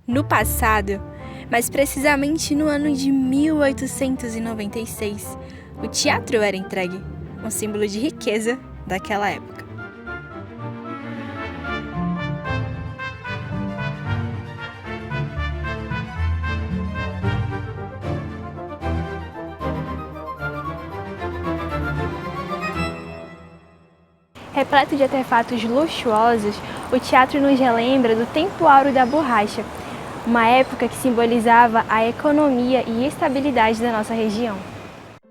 No passado, mas precisamente no ano de 1896, o teatro era entregue, um símbolo de riqueza daquela época. Repleto de artefatos luxuosos, o teatro nos relembra do tempo áureo da borracha, uma época que simbolizava a economia e estabilidade da nossa região.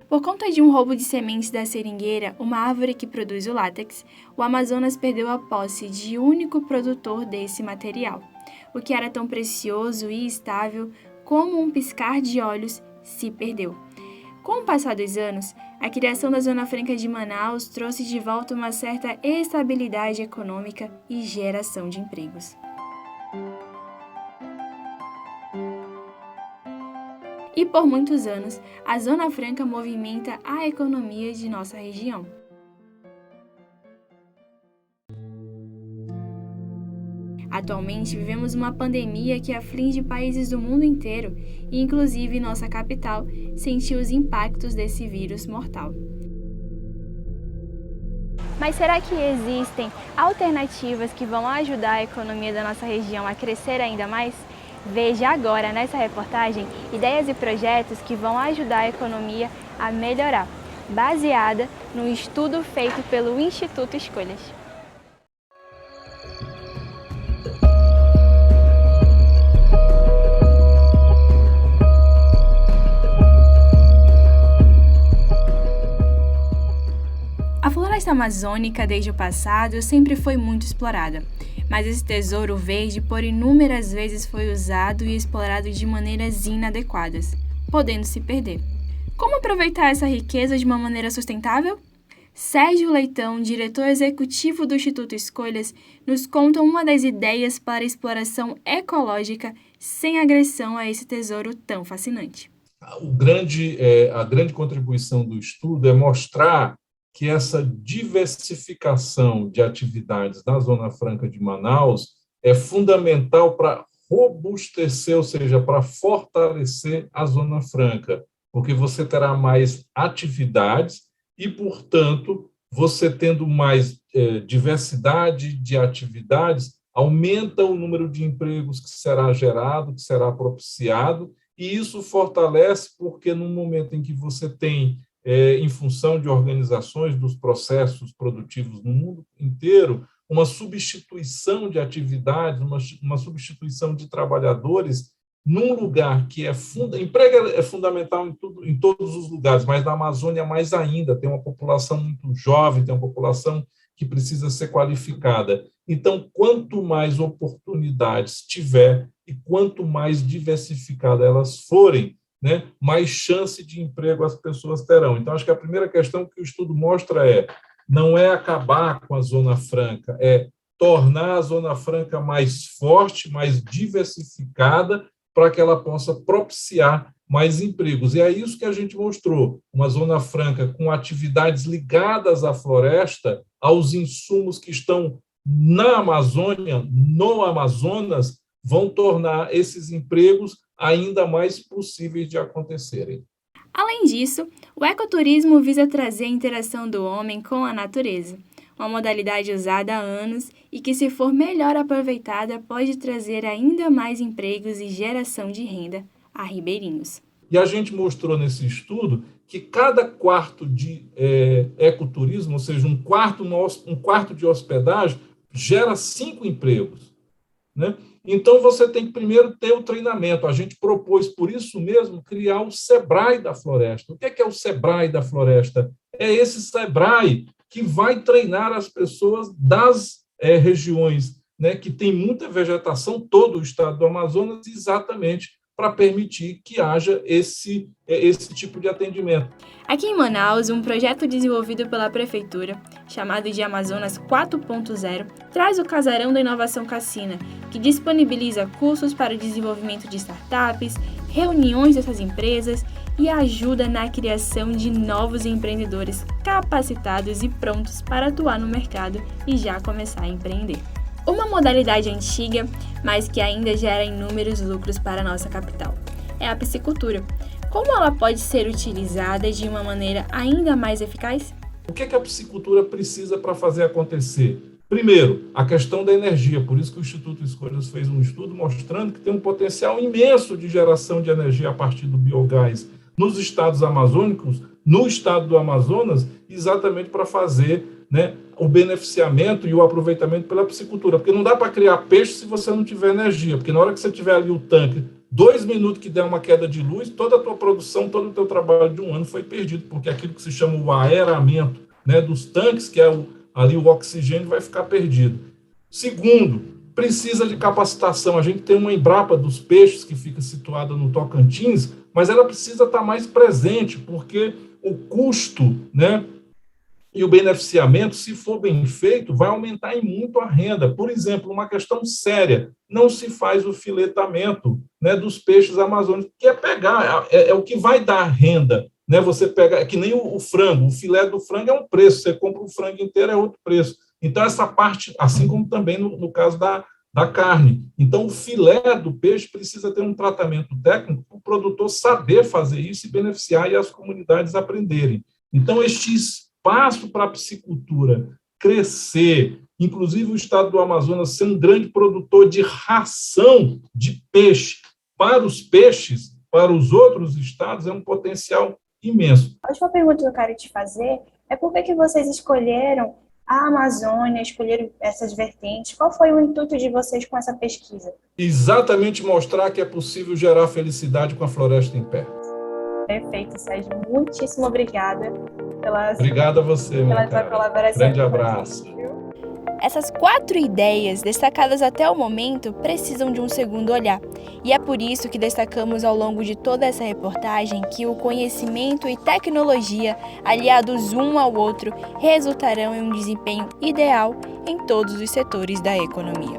Por conta de um roubo de sementes da seringueira, uma árvore que produz o látex, o Amazonas perdeu a posse de único produtor desse material. O que era tão precioso e estável como um piscar de olhos se perdeu. Com o passar dos anos, a criação da Zona Franca de Manaus trouxe de volta uma certa estabilidade econômica e geração de empregos. E por muitos anos, a Zona Franca movimenta a economia de nossa região. Atualmente vivemos uma pandemia que aflige países do mundo inteiro e inclusive nossa capital sentiu os impactos desse vírus mortal. Mas será que existem alternativas que vão ajudar a economia da nossa região a crescer ainda mais? Veja agora nessa reportagem ideias e projetos que vão ajudar a economia a melhorar, baseada no estudo feito pelo Instituto Escolhas. A floresta amazônica, desde o passado, sempre foi muito explorada, mas esse tesouro verde por inúmeras vezes foi usado e explorado de maneiras inadequadas, podendo se perder. Como aproveitar essa riqueza de uma maneira sustentável? Sérgio Leitão, diretor executivo do Instituto Escolhas, nos conta uma das ideias para a exploração ecológica sem agressão a esse tesouro tão fascinante. A grande contribuição do estudo é mostrar que essa diversificação de atividades na Zona Franca de Manaus é fundamental para robustecer, ou seja, para fortalecer a Zona Franca, porque você terá mais atividades e, portanto, você tendo mais diversidade de atividades, aumenta o número de empregos que será gerado, que será propiciado, e isso fortalece porque no momento em que você tem em função de organizações dos processos produtivos no mundo inteiro, uma substituição de atividades, uma substituição de trabalhadores num lugar que emprego é fundamental em todos os lugares, mas na Amazônia mais ainda, tem uma população muito jovem, tem uma população que precisa ser qualificada. Então, quanto mais oportunidades tiver e quanto mais diversificadas elas forem, mais chance de emprego as pessoas terão. Então, acho que a primeira questão que o estudo mostra não é acabar com a Zona Franca, é tornar a Zona Franca mais forte, mais diversificada, para que ela possa propiciar mais empregos. E é isso que a gente mostrou, uma Zona Franca com atividades ligadas à floresta, aos insumos que estão na Amazônia, no Amazonas, vão tornar esses empregos ainda mais possíveis de acontecerem. Além disso, o ecoturismo visa trazer a interação do homem com a natureza, uma modalidade usada há anos e que, se for melhor aproveitada, pode trazer ainda mais empregos e geração de renda a ribeirinhos. E a gente mostrou nesse estudo que cada quarto de ecoturismo, ou seja, um quarto de hospedagem, gera 5 empregos, Então, você tem que primeiro ter o treinamento. A gente propôs, por isso mesmo, criar o Sebrae da Floresta. O que é o Sebrae da Floresta? É esse Sebrae que vai treinar as pessoas das regiões que tem muita vegetação, todo o estado do Amazonas, exatamente para permitir que haja esse tipo de atendimento. Aqui em Manaus, um projeto desenvolvido pela Prefeitura, chamado de Amazonas 4.0, traz o Casarão da Inovação Cassina, que disponibiliza cursos para o desenvolvimento de startups, reuniões dessas empresas e ajuda na criação de novos empreendedores capacitados e prontos para atuar no mercado e já começar a empreender. Uma modalidade antiga, mas que ainda gera inúmeros lucros para a nossa capital, é a piscicultura. Como ela pode ser utilizada de uma maneira ainda mais eficaz? O que a piscicultura precisa para fazer acontecer? Primeiro, a questão da energia. Por isso que o Instituto Escolhas fez um estudo mostrando que tem um potencial imenso de geração de energia a partir do biogás nos estados amazônicos, no estado do Amazonas, exatamente para fazer, né, o beneficiamento e o aproveitamento pela piscicultura. Porque não dá para criar peixe se você não tiver energia. Porque na hora que você tiver ali o tanque, 2 minutos que der uma queda de luz, toda a tua produção, todo o teu trabalho de um ano foi perdido, porque aquilo que se chama o aeramento, né, dos tanques, que é ali o oxigênio, vai ficar perdido. Segundo, precisa de capacitação. A gente tem uma Embrapa dos Peixes, que fica situada no Tocantins, mas ela precisa estar mais presente, porque o custo, né, e o beneficiamento, se for bem feito, vai aumentar em muito a renda. Por exemplo, uma questão séria, não se faz o filetamento, né, dos peixes amazônicos, que é pegar, é o que vai dar renda. Né? Você pega, é que nem o frango, o filé do frango é um preço, você compra o frango inteiro é outro preço. Então, essa parte, assim como também no caso da carne. Então, o filé do peixe precisa ter um tratamento técnico para o produtor saber fazer isso e beneficiar e as comunidades aprenderem. Então, este espaço para a piscicultura crescer, inclusive o estado do Amazonas ser um grande produtor de ração de peixe para os peixes, para os outros estados, é um potencial imenso. A última pergunta que eu quero te fazer é por que vocês escolheram a Amazônia, escolheram essas vertentes? Qual foi o intuito de vocês com essa pesquisa? Exatamente mostrar que é possível gerar felicidade com a floresta em pé. Perfeito, Sérgio. Muitíssimo obrigada Obrigado a você, pela tua colaboração. Grande abraço. Essas 4 ideias destacadas até o momento precisam de um segundo olhar. E é por isso que destacamos ao longo de toda essa reportagem que o conhecimento e tecnologia, aliados um ao outro, resultarão em um desempenho ideal em todos os setores da economia.